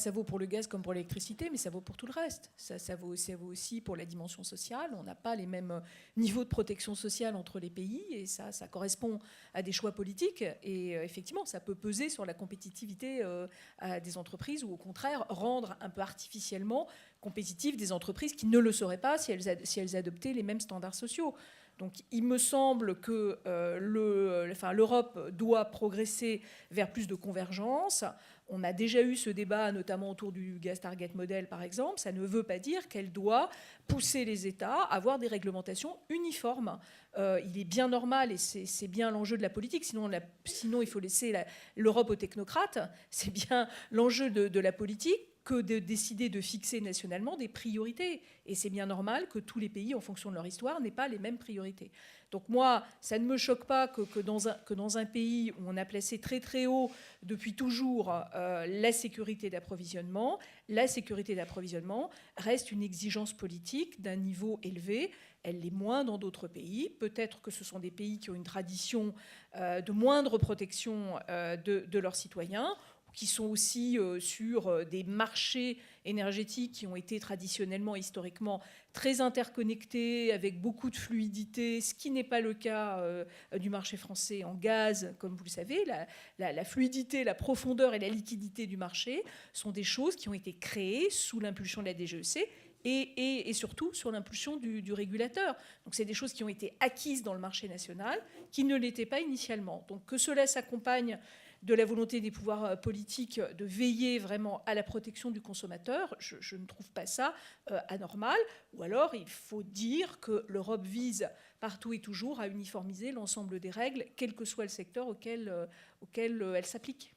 Ça vaut pour le gaz comme pour l'électricité, mais ça vaut pour tout le reste. Ça vaut aussi pour la dimension sociale. On n'a pas les mêmes niveaux de protection sociale entre les pays, et ça correspond à des choix politiques. Et effectivement, ça peut peser sur la compétitivité des entreprises, ou au contraire, rendre un peu artificiellement compétitives des entreprises qui ne le seraient pas si elles adoptaient les mêmes standards sociaux. Donc il me semble que l'Europe doit progresser vers plus de convergence. On a déjà eu ce débat, notamment autour du Gas Target Model, par exemple. Ça ne veut pas dire qu'elle doit pousser les États à avoir des réglementations uniformes. Il est bien normal, et c'est bien l'enjeu de la politique, sinon il faut laisser l'Europe aux technocrates. C'est bien l'enjeu de la politique que de décider de fixer nationalement des priorités. Et c'est bien normal que tous les pays, en fonction de leur histoire, n'aient pas les mêmes priorités. Donc moi, ça ne me choque pas que dans un pays où on a placé très très haut depuis toujours la sécurité d'approvisionnement reste une exigence politique d'un niveau élevé. Elle l'est moins dans d'autres pays. Peut-être que ce sont des pays qui ont une tradition de moindre protection de leurs citoyens, qui sont aussi sur des marchés énergétiques qui ont été traditionnellement, historiquement, très interconnectés, avec beaucoup de fluidité, ce qui n'est pas le cas du marché français en gaz, comme vous le savez. La fluidité, la profondeur et la liquidité du marché sont des choses qui ont été créées sous l'impulsion de la DGEC, et surtout sur l'impulsion du régulateur. Donc c'est des choses qui ont été acquises dans le marché national, qui ne l'étaient pas initialement. Donc que cela s'accompagne de la volonté des pouvoirs politiques de veiller vraiment à la protection du consommateur, je ne trouve pas ça anormal. Ou alors il faut dire que l'Europe vise partout et toujours à uniformiser l'ensemble des règles, quel que soit le secteur auquel elles s'appliquent.